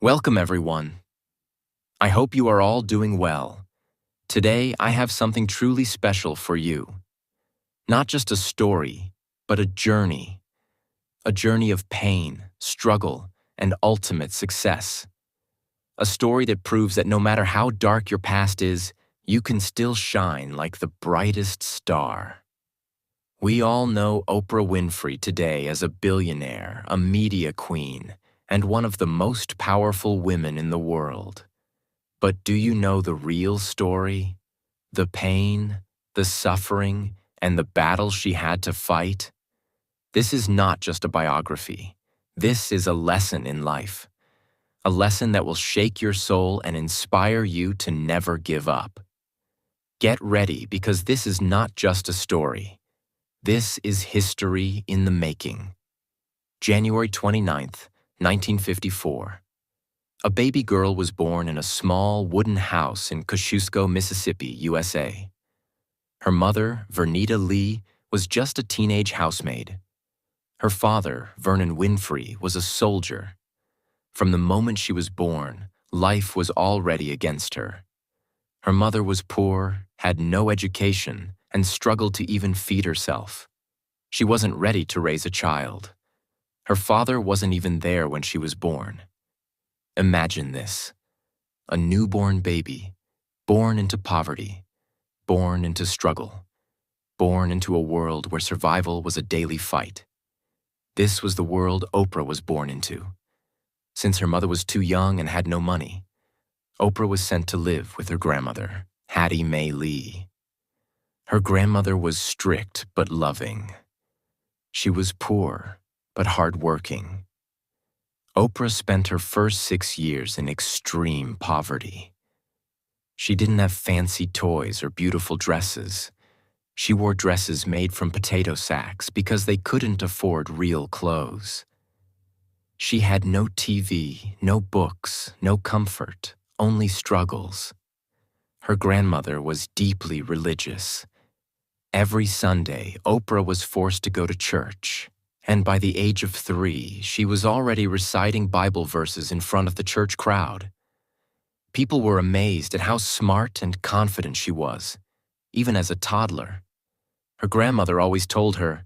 Welcome, everyone. I hope you are all doing well. Today, I have something truly special for you. Not just a story, but a journey. A journey of pain, struggle, and ultimate success. A story that proves that no matter how dark your past is, you can still shine like the brightest star. We all know Oprah Winfrey today as a billionaire, a media queen, and one of the most powerful women in the world. But do you know the real story? The pain, the suffering, and the battles she had to fight? This is not just a biography. This is a lesson in life. A lesson that will shake your soul and inspire you to never give up. Get ready, because this is not just a story. This is history in the making. January 29th, 1954. A baby girl was born in a small wooden house in Kosciuszko, Mississippi, USA. Her mother, Vernita Lee, was just a teenage housemaid. Her father, Vernon Winfrey, was a soldier. From the moment she was born, life was already against her. Her mother was poor, had no education, and struggled to even feed herself. She wasn't ready to raise a child. Her father wasn't even there when she was born. Imagine this: a newborn baby, born into poverty, born into struggle, born into a world where survival was a daily fight. This was the world Oprah was born into. Since her mother was too young and had no money, Oprah was sent to live with her grandmother, Hattie Mae Lee. Her grandmother was strict but loving. She was poor but hardworking. Oprah spent her first 6 years in extreme poverty. She didn't have fancy toys or beautiful dresses. She wore dresses made from potato sacks because they couldn't afford real clothes. She had no TV, no books, no comfort, only struggles. Her grandmother was deeply religious. Every Sunday, Oprah was forced to go to church. And by the age of 3, she was already reciting Bible verses in front of the church crowd. People were amazed at how smart and confident she was, even as a toddler. Her grandmother always told her,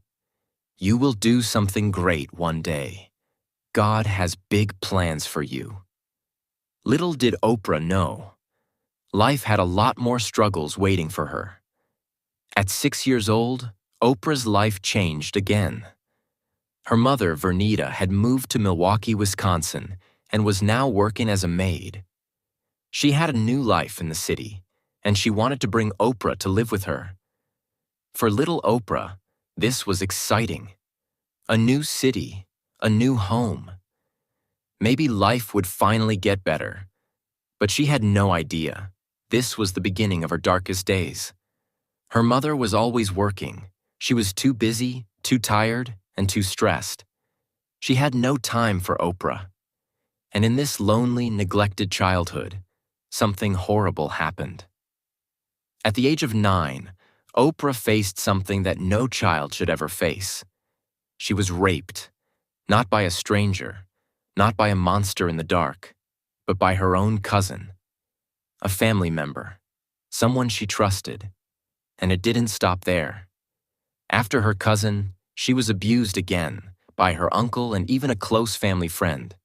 "You will do something great one day. God has big plans for you." Little did Oprah know, life had a lot more struggles waiting for her. At 6 years old, Oprah's life changed again. Her mother, Vernita, had moved to Milwaukee, Wisconsin, and was now working as a maid. She had a new life in the city, and she wanted to bring Oprah to live with her. For little Oprah, this was exciting. A new city, a new home. Maybe life would finally get better, but she had no idea. This was the beginning of her darkest days. Her mother was always working. She was too busy, too tired, and too stressed. She had no time for Oprah. And in this lonely, neglected childhood, something horrible happened. At the age of 9, Oprah faced something that no child should ever face. She was raped, not by a stranger, not by a monster in the dark, but by her own cousin, a family member, someone she trusted. And it didn't stop there. After her cousin, she was abused again by her uncle and even a close family friend.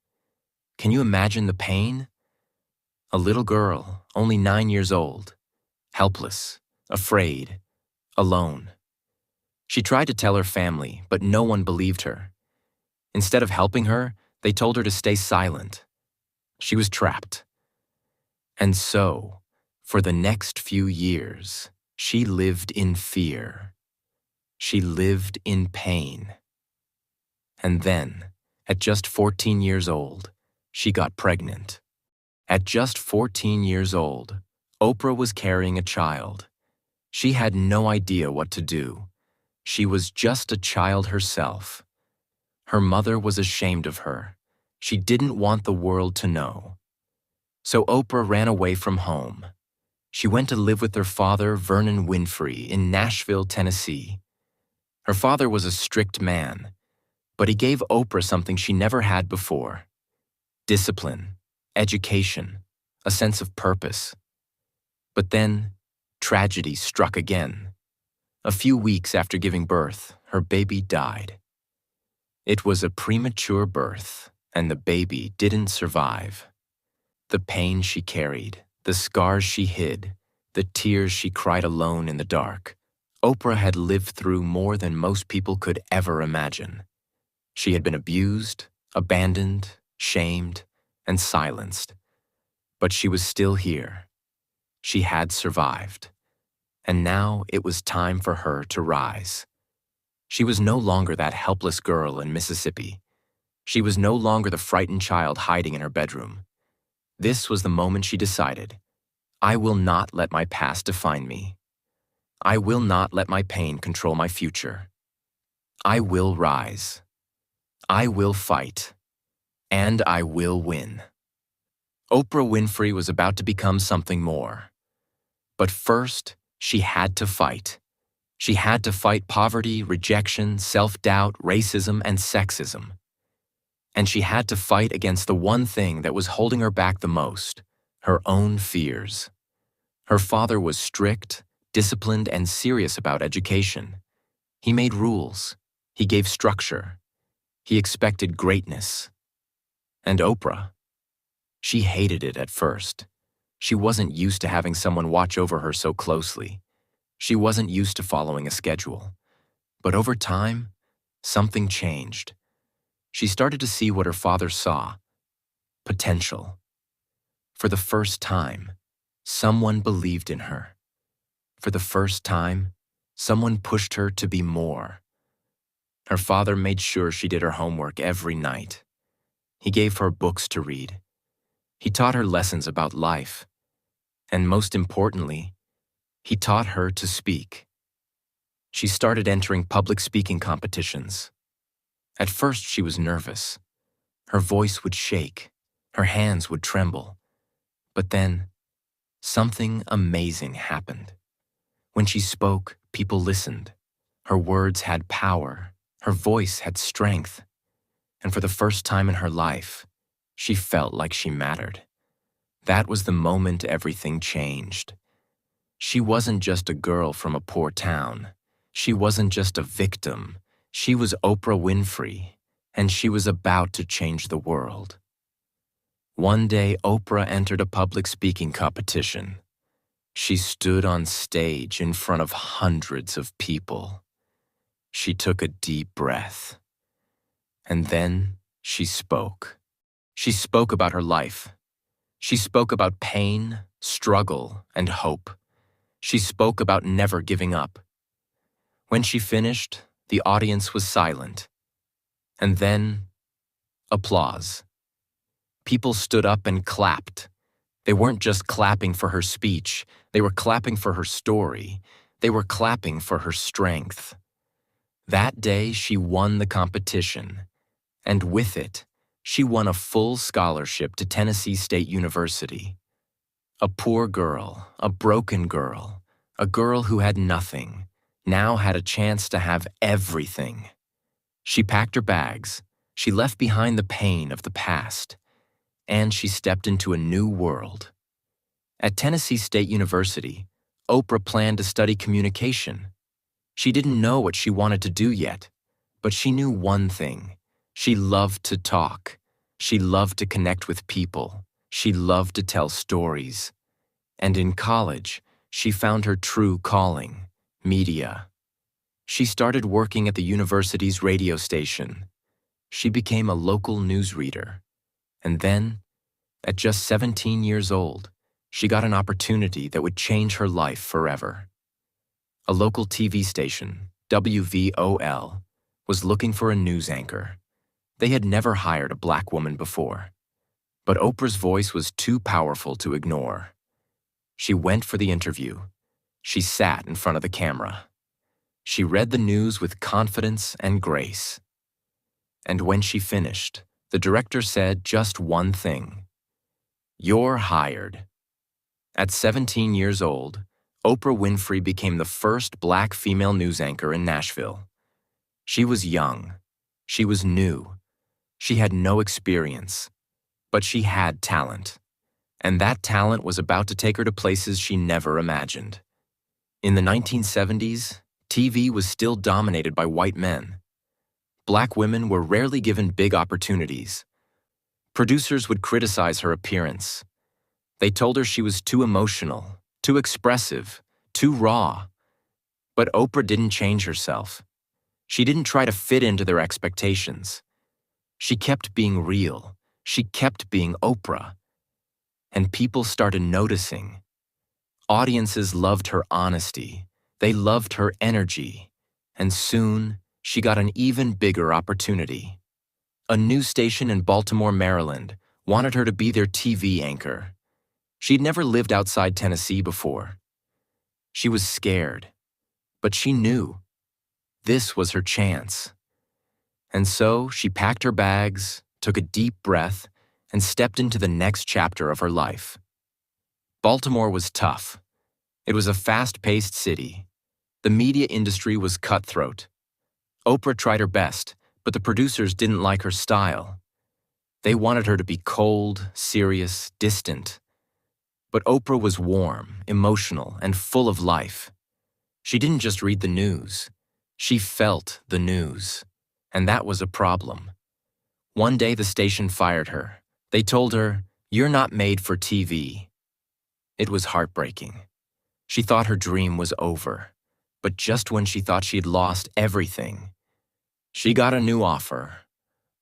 Can you imagine the pain? A little girl, only 9 years old, helpless, afraid, alone. She tried to tell her family, but no one believed her. Instead of helping her, they told her to stay silent. She was trapped. And so, for the next few years, she lived in fear. She lived in pain. And then, at just 14 years old, she got pregnant. At just 14 years old, Oprah was carrying a child. She had no idea what to do. She was just a child herself. Her mother was ashamed of her. She didn't want the world to know. So Oprah ran away from home. She went to live with her father, Vernon Winfrey, in Nashville, Tennessee. Her father was a strict man, but he gave Oprah something she never had before: discipline, education, a sense of purpose. But then, tragedy struck again. A few weeks after giving birth, her baby died. It was a premature birth, and the baby didn't survive. The pain she carried, the scars she hid, the tears she cried alone in the dark. Oprah had lived through more than most people could ever imagine. She had been abused, abandoned, shamed, and silenced. But she was still here. She had survived. And now it was time for her to rise. She was no longer that helpless girl in Mississippi. She was no longer the frightened child hiding in her bedroom. This was the moment she decided, I will not let my past define me. I will not let my pain control my future. I will rise. I will fight. And I will win. Oprah Winfrey was about to become something more. But first, she had to fight. She had to fight poverty, rejection, self-doubt, racism, and sexism. And she had to fight against the one thing that was holding her back the most, her own fears. Her father was strict, disciplined, and serious about education. He made rules. He gave structure. He expected greatness. And Oprah? She hated it at first. She wasn't used to having someone watch over her so closely. She wasn't used to following a schedule. But over time, something changed. She started to see what her father saw: potential. For the first time, someone believed in her. For the first time, someone pushed her to be more. Her father made sure she did her homework every night. He gave her books to read. He taught her lessons about life. And most importantly, he taught her to speak. She started entering public speaking competitions. At first, she was nervous. Her voice would shake. Her hands would tremble. But then, something amazing happened. When she spoke, people listened. Her words had power. Her voice had strength. And for the first time in her life, she felt like she mattered. That was the moment everything changed. She wasn't just a girl from a poor town. She wasn't just a victim. She was Oprah Winfrey, and she was about to change the world. One day, Oprah entered a public speaking competition. She stood on stage in front of hundreds of people. She took a deep breath. And then she spoke. She spoke about her life. She spoke about pain, struggle, and hope. She spoke about never giving up. When she finished, the audience was silent. And then, applause. People stood up and clapped. They weren't just clapping for her speech. They were clapping for her story. They were clapping for her strength. That day, she won the competition. And with it, she won a full scholarship to Tennessee State University. A poor girl, a broken girl, a girl who had nothing, now had a chance to have everything. She packed her bags, she left behind the pain of the past, and she stepped into a new world. At Tennessee State University, Oprah planned to study communication. She didn't know what she wanted to do yet, but she knew one thing. She loved to talk. She loved to connect with people. She loved to tell stories. And in college, she found her true calling: media. She started working at the university's radio station. She became a local newsreader. And then, at just 17 years old, she got an opportunity that would change her life forever. A local TV station, WVOL, was looking for a news anchor. They had never hired a black woman before. But Oprah's voice was too powerful to ignore. She went for the interview. She sat in front of the camera. She read the news with confidence and grace. And when she finished, the director said just one thing: "You're hired." At 17 years old, Oprah Winfrey became the first black female news anchor in Nashville. She was young. She was new. She had no experience. But she had talent, and that talent was about to take her to places she never imagined. In the 1970s, TV was still dominated by white men. Black women were rarely given big opportunities. Producers would criticize her appearance. They told her she was too emotional, too expressive, too raw. But Oprah didn't change herself. She didn't try to fit into their expectations. She kept being real. She kept being Oprah. And people started noticing. Audiences loved her honesty. They loved her energy. And soon, she got an even bigger opportunity. A news station in Baltimore, Maryland, wanted her to be their TV anchor. She'd never lived outside Tennessee before. She was scared, but she knew this was her chance. And so she packed her bags, took a deep breath, and stepped into the next chapter of her life. Baltimore was tough. It was a fast-paced city. The media industry was cutthroat. Oprah tried her best, but the producers didn't like her style. They wanted her to be cold, serious, distant. But Oprah was warm, emotional, and full of life. She didn't just read the news. She felt the news. And that was a problem. One day the station fired her. They told her, "You're not made for TV." It was heartbreaking. She thought her dream was over. But just when she thought she'd lost everything, she got a new offer.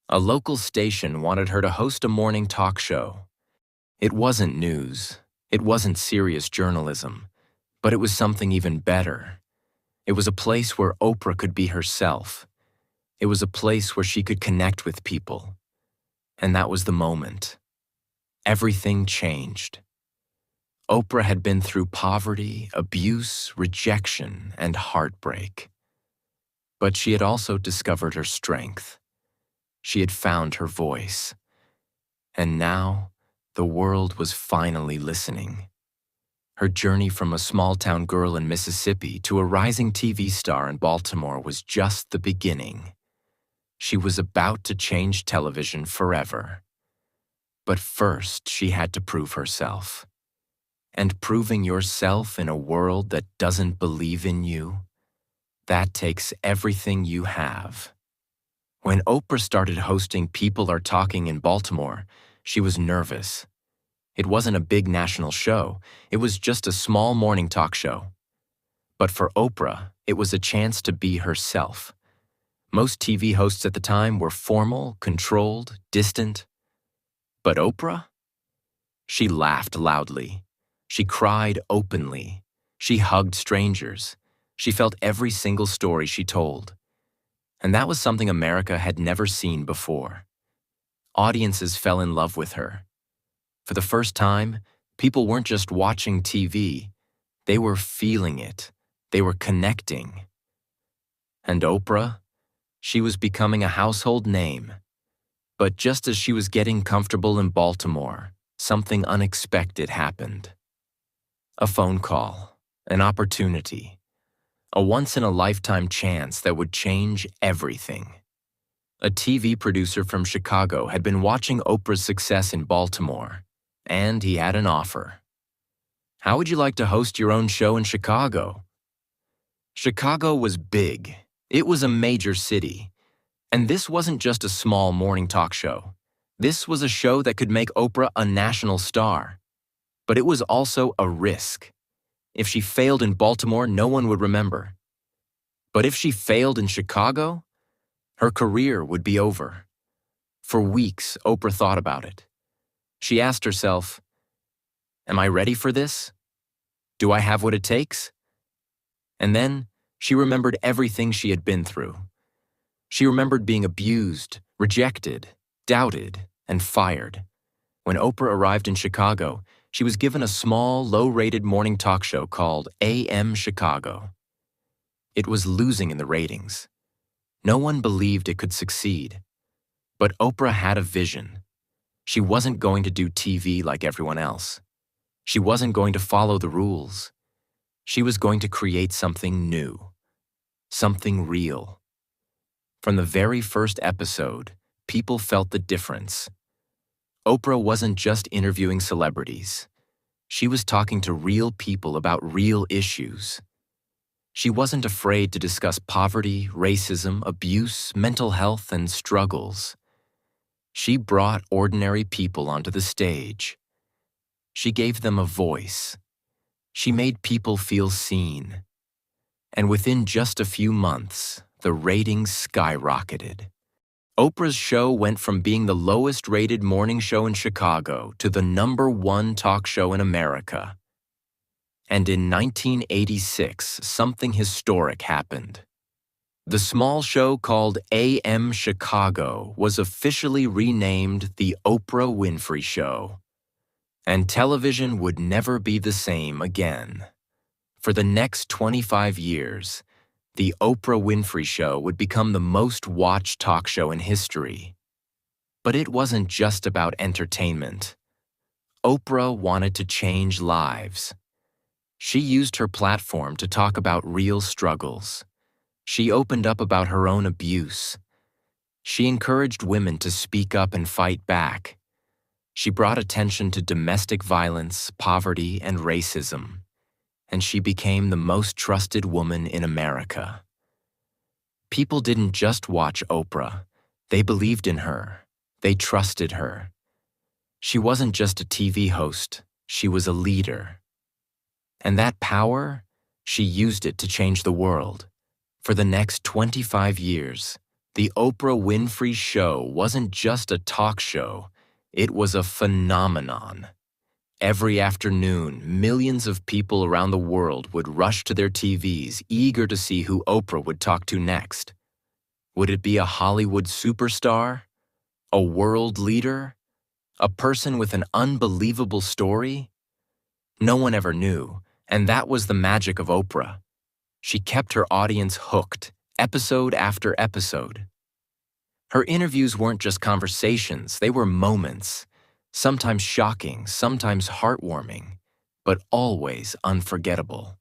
A local station wanted her to host a morning talk show. It wasn't news. It wasn't serious journalism. But it was something even better. It was a place where Oprah could be herself. It was a place where she could connect with people. And that was the moment. Everything changed. Oprah had been through poverty, abuse, rejection, and heartbreak. But she had also discovered her strength. She had found her voice. And now, the world was finally listening. Her journey from a small-town girl in Mississippi to a rising TV star in Baltimore was just the beginning. She was about to change television forever. But first, she had to prove herself. And proving yourself in a world that doesn't believe in you, that takes everything you have. When Oprah started hosting People Are Talking in Baltimore, she was nervous. It wasn't a big national show. It was just a small morning talk show. But for Oprah, it was a chance to be herself. Most TV hosts at the time were formal, controlled, distant. But Oprah? She laughed loudly. She cried openly. She hugged strangers. She felt every single story she told. And that was something America had never seen before. Audiences fell in love with her. For the first time, people weren't just watching TV. They were feeling it. They were connecting. And Oprah? She was becoming a household name. But just as she was getting comfortable in Baltimore, something unexpected happened. A phone call, an opportunity, a once-in-a-lifetime chance that would change everything. A TV producer from Chicago had been watching Oprah's success in Baltimore, and he had an offer. How would you like to host your own show in Chicago? Chicago was big. It was a major city. And this wasn't just a small morning talk show. This was a show that could make Oprah a national star. But it was also a risk. If she failed in Baltimore, no one would remember. But if she failed in Chicago, her career would be over. For weeks, Oprah thought about it. She asked herself, "Am I ready for this? Do I have what it takes?" And then she remembered everything she had been through. She remembered being abused, rejected, doubted, and fired. When Oprah arrived in Chicago, she was given a small, low-rated morning talk show called AM Chicago. It was losing in the ratings. No one believed it could succeed. But Oprah had a vision. She wasn't going to do TV like everyone else. She wasn't going to follow the rules. She was going to create something new, something real. From the very first episode, people felt the difference. Oprah wasn't just interviewing celebrities. She was talking to real people about real issues. She wasn't afraid to discuss poverty, racism, abuse, mental health, and struggles. She brought ordinary people onto the stage. She gave them a voice. She made people feel seen. And within just a few months, the ratings skyrocketed. Oprah's show went from being the lowest-rated morning show in Chicago to the #1 talk show in America. And in 1986, something historic happened. The small show called AM Chicago was officially renamed The Oprah Winfrey Show. And television would never be the same again. For the next 25 years, The Oprah Winfrey Show would become the most watched talk show in history. But it wasn't just about entertainment. Oprah wanted to change lives. She used her platform to talk about real struggles. She opened up about her own abuse. She encouraged women to speak up and fight back. She brought attention to domestic violence, poverty, and racism. And she became the most trusted woman in America. People didn't just watch Oprah. They believed in her. They trusted her. She wasn't just a TV host. She was a leader. And that power, she used it to change the world. For the next 25 years, The Oprah Winfrey Show wasn't just a talk show. It was a phenomenon. Every afternoon, millions of people around the world would rush to their TVs, eager to see who Oprah would talk to next. Would it be a Hollywood superstar? A world leader? A person with an unbelievable story? No one ever knew, and that was the magic of Oprah. She kept her audience hooked, episode after episode. Her interviews weren't just conversations, they were moments. Sometimes shocking, sometimes heartwarming, but always unforgettable.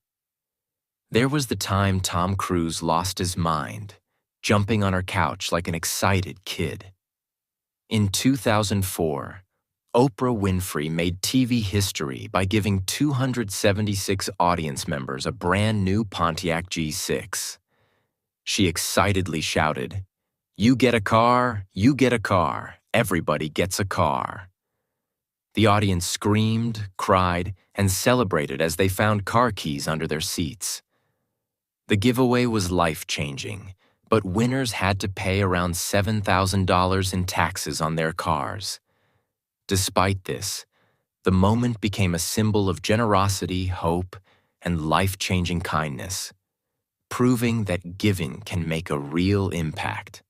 There was the time Tom Cruise lost his mind, jumping on her couch like an excited kid. In 2004, Oprah Winfrey made TV history by giving 276 audience members a brand new Pontiac G6. She excitedly shouted, "You get a car, you get a car, everybody gets a car." The audience screamed, cried, and celebrated as they found car keys under their seats. The giveaway was life-changing, but winners had to pay around $7,000 in taxes on their cars. Despite this, the moment became a symbol of generosity, hope, and life-changing kindness, proving that giving can make a real impact.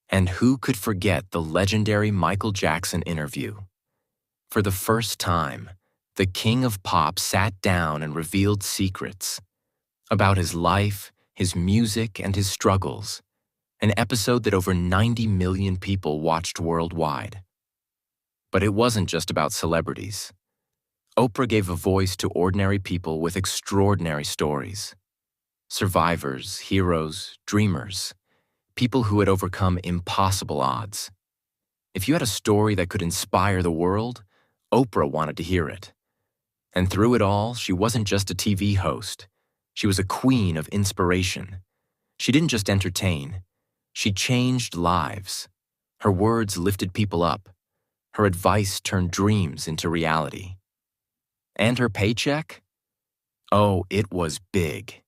And who could forget the legendary Michael Jackson interview? For the first time, the king of pop sat down and revealed secrets about his life, his music, and his struggles, an episode that over 90 million people watched worldwide. But it wasn't just about celebrities. Oprah gave a voice to ordinary people with extraordinary stories. Survivors, heroes, dreamers, people who had overcome impossible odds. If you had a story that could inspire the world, Oprah wanted to hear it. And through it all, she wasn't just a TV host. She was a queen of inspiration. She didn't just entertain. She changed lives. Her words lifted people up. Her advice turned dreams into reality. And her paycheck? Oh, it was big.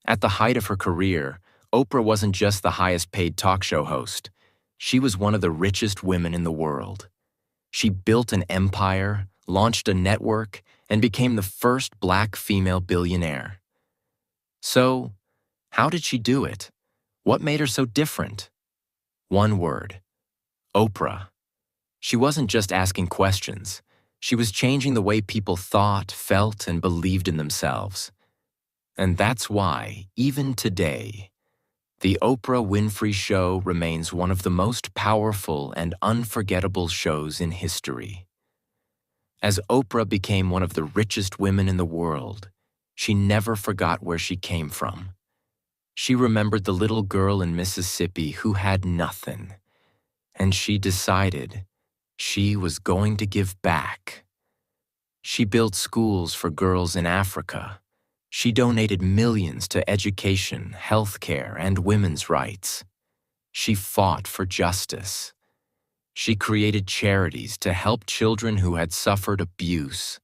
At the height of her career, Oprah wasn't just the highest-paid talk show host. She was one of the richest women in the world. She built an empire, launched a network, and became the first Black female billionaire. So, how did she do it? What made her so different? One word: Oprah. She wasn't just asking questions. She was changing the way people thought, felt, and believed in themselves. And that's why, even today, The Oprah Winfrey Show remains one of the most powerful and unforgettable shows in history. As Oprah became one of the richest women in the world, she never forgot where she came from. She remembered the little girl in Mississippi who had nothing, and she decided, She was going to give back. She built schools for girls in Africa. She donated millions to education, healthcare, and women's rights. She fought for justice. She created charities to help children who had suffered abuse,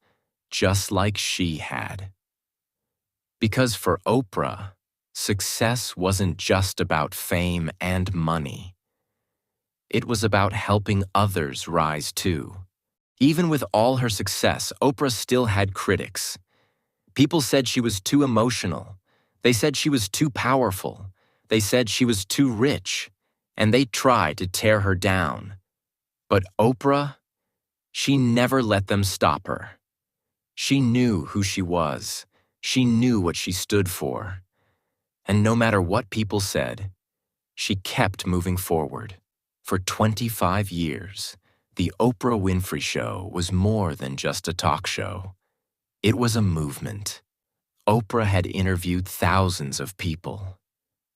just like she had. Because for Oprah, success wasn't just about fame and money. It was about helping others rise too. Even with all her success, Oprah still had critics. People said she was too emotional. They said she was too powerful. They said she was too rich. And they tried to tear her down. But Oprah, she never let them stop her. She knew who she was. She knew what she stood for. And no matter what people said, she kept moving forward. For 25 years, The Oprah Winfrey Show was more than just a talk show. It was a movement. Oprah had interviewed thousands of people.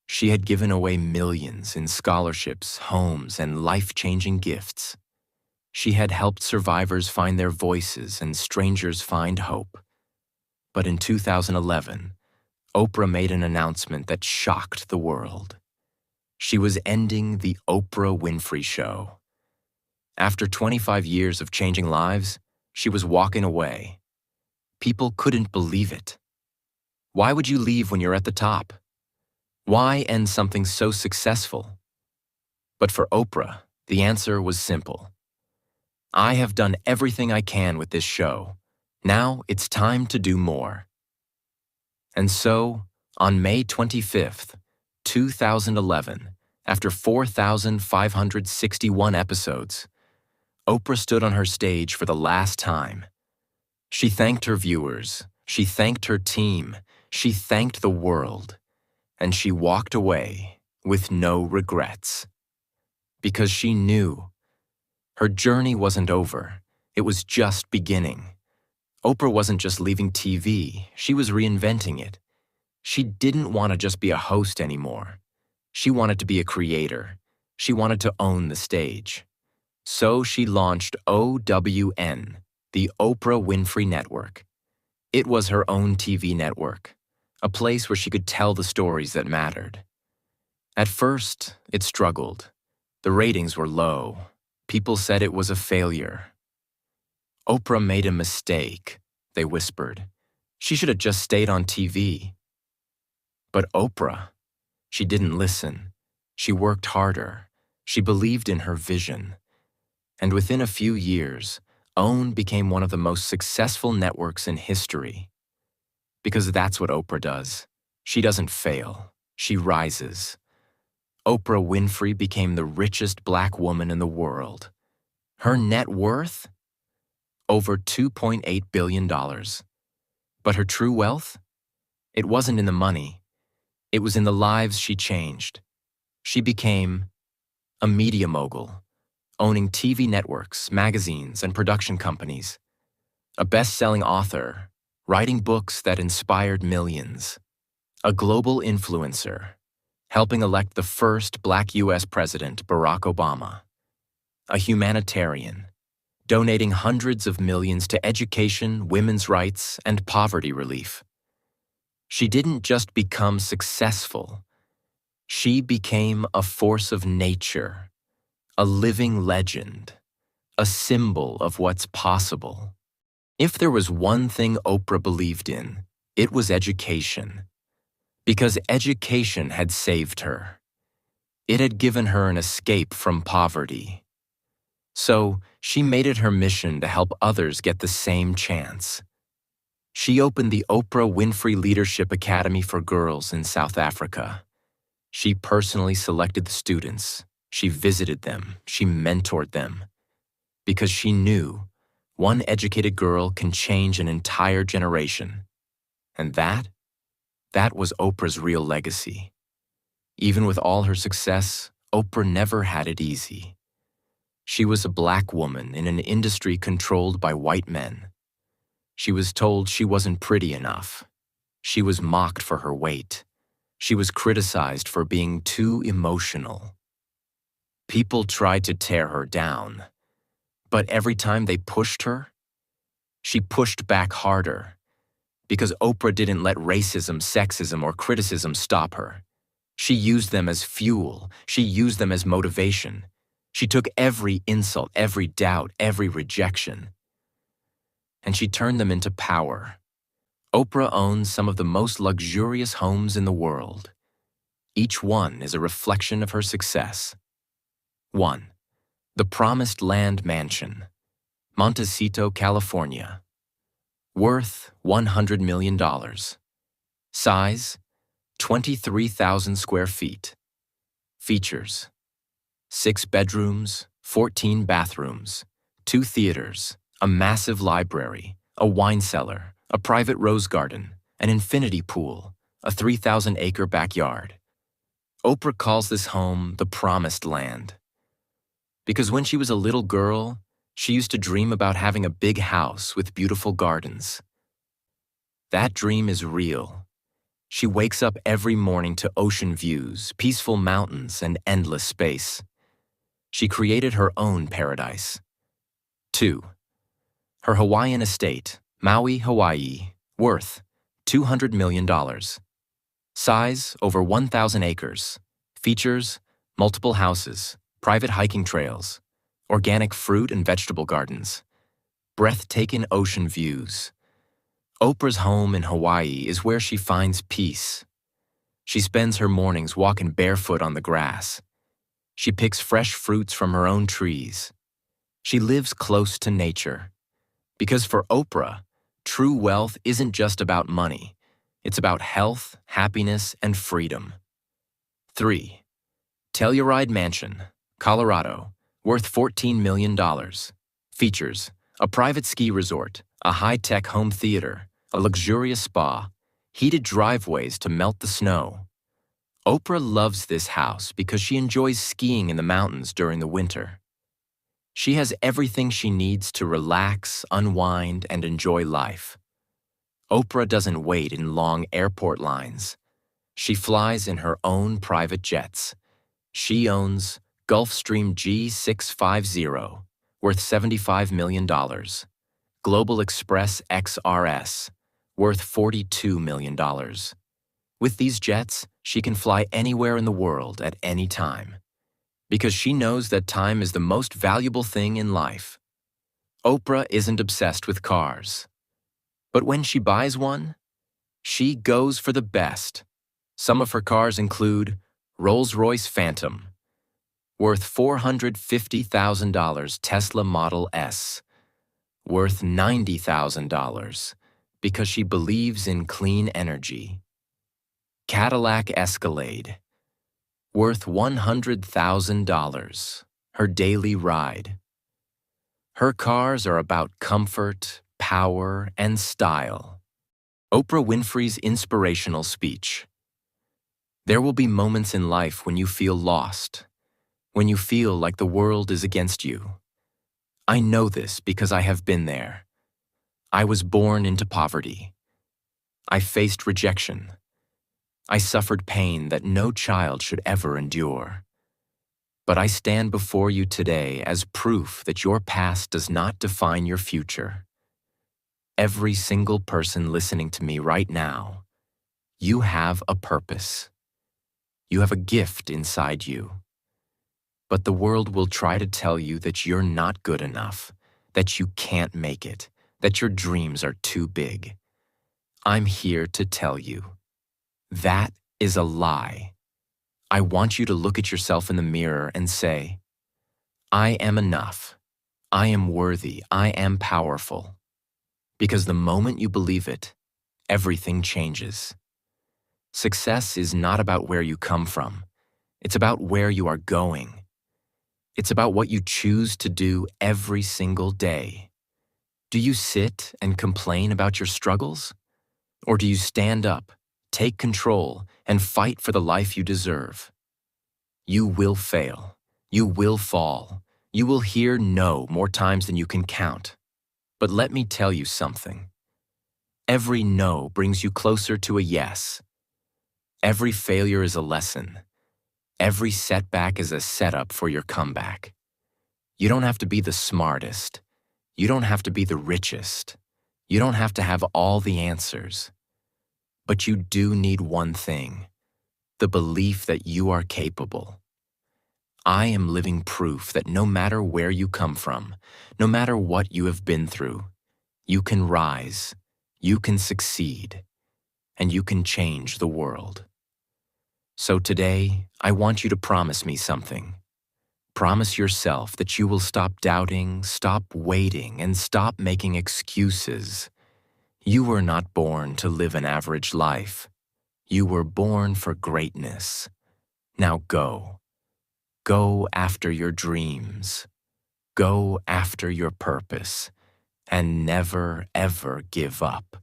She had given away millions in scholarships, homes, and life-changing gifts. She had helped survivors find their voices and strangers find hope. But in 2011, Oprah made an announcement that shocked the world. She was ending The Oprah Winfrey Show. After 25 years of changing lives, she was walking away. People couldn't believe it. Why would you leave when you're at the top? Why end something so successful? But for Oprah, the answer was simple. I have done everything I can with this show. Now it's time to do more. And so, on May 25th, 2011, after 4,561 episodes, Oprah stood on her stage for the last time. She thanked her viewers, she thanked her team, she thanked the world, and she walked away with no regrets. Because she knew her journey wasn't over, it was just beginning. Oprah wasn't just leaving TV, she was reinventing it. She didn't want to just be a host anymore. She wanted to be a creator. She wanted to own the stage. So she launched OWN, the Oprah Winfrey Network. It was her own TV network, a place where she could tell the stories that mattered. At first, it struggled. The ratings were low. People said it was a failure. Oprah made a mistake, they whispered. She should have just stayed on TV. But Oprah, she didn't listen. She worked harder. She believed in her vision. And within a few years, OWN became one of the most successful networks in history. Because that's what Oprah does. She doesn't fail. She rises. Oprah Winfrey became the richest Black woman in the world. Her net worth? Over $2.8 billion. But her true wealth? It wasn't in the money. It was in the lives she changed. She became a media mogul, owning TV networks, magazines, and production companies. A best-selling author, writing books that inspired millions. A global influencer, helping elect the first Black U.S. President, Barack Obama. A humanitarian, donating hundreds of millions to education, women's rights, and poverty relief. She didn't just become successful. She became a force of nature, a living legend, a symbol of what's possible. If there was one thing Oprah believed in, it was education. Because education had saved her. It had given her an escape from poverty. So she made it her mission to help others get the same chance. She opened the Oprah Winfrey Leadership Academy for girls in South Africa. She personally selected the students. She visited them. She mentored them. Because she knew one educated girl can change an entire generation. And that was Oprah's real legacy. Even with all her success, Oprah never had it easy. She was a Black woman in an industry controlled by white men. She was told she wasn't pretty enough. She was mocked for her weight. She was criticized for being too emotional. People tried to tear her down. But every time they pushed her, she pushed back harder. Because Oprah didn't let racism, sexism, or criticism stop her. She used them as fuel. She used them as motivation. She took every insult, every doubt, every rejection, and she turned them into power. Oprah owns some of the most luxurious homes in the world. Each one is a reflection of her success. 1. The Promised Land Mansion, Montecito, California. Worth $100 million. Size, 23,000 square feet. Features: 6 bedrooms, 14 bathrooms, 2 theaters, a massive library, a wine cellar, a private rose garden, an infinity pool, a 3,000-acre backyard. Oprah calls this home the Promised Land. Because when she was a little girl, she used to dream about having a big house with beautiful gardens. That dream is real. She wakes up every morning to ocean views, peaceful mountains, and endless space. She created her own paradise. 2. Her Hawaiian estate, Maui, Hawaii, worth $200 million. Size, over 1,000 acres. Features, multiple houses, private hiking trails, organic fruit and vegetable gardens, breathtaking ocean views. Oprah's home in Hawaii is where she finds peace. She spends her mornings walking barefoot on the grass. She picks fresh fruits from her own trees. She lives close to nature. Because for Oprah, true wealth isn't just about money. It's about health, happiness, and freedom. 3. Telluride Mansion, Colorado, worth $14 million. Features: a private ski resort, a high-tech home theater, a luxurious spa, heated driveways to melt the snow. Oprah loves this house because she enjoys skiing in the mountains during the winter. She has everything she needs to relax, unwind, and enjoy life. Oprah doesn't wait in long airport lines. She flies in her own private jets. She owns Gulfstream G650, worth $75 million. Global Express XRS, worth $42 million. With these jets, she can fly anywhere in the world at any time. Because she knows that time is the most valuable thing in life. Oprah isn't obsessed with cars. But when she buys one, she goes for the best. Some of her cars include Rolls-Royce Phantom, worth $450,000 Tesla Model S, worth $90,000 because she believes in clean energy. Cadillac Escalade, worth $100,000, her daily ride. Her cars are about comfort, power, and style. Oprah Winfrey's inspirational speech. There will be moments in life when you feel lost, when you feel like the world is against you. I know this because I have been there. I was born into poverty. I faced rejection. I suffered pain that no child should ever endure. But I stand before you today as proof that your past does not define your future. Every single person listening to me right now, you have a purpose. You have a gift inside you. But the world will try to tell you that you're not good enough, that you can't make it, that your dreams are too big. I'm here to tell you, that is a lie. I want you to look at yourself in the mirror and say, I am enough. I am worthy. I am powerful. Because the moment you believe it, everything changes. Success is not about where you come from. It's about where you are going. It's about what you choose to do every single day. Do you sit and complain about your struggles? Or do you stand up, take control, and fight for the life you deserve? You will fail. You will fall. You will hear no more times than you can count. But let me tell you something. Every no brings you closer to a yes. Every failure is a lesson. Every setback is a setup for your comeback. You don't have to be the smartest. You don't have to be the richest. You don't have to have all the answers. But you do need one thing: the belief that you are capable. I am living proof that no matter where you come from, no matter what you have been through, you can rise, you can succeed, and you can change the world. So today, I want you to promise me something. Promise yourself that you will stop doubting, stop waiting, and stop making excuses. You were not born to live an average life. You were born for greatness. Now go. Go after your dreams. Go after your purpose. And never, ever give up.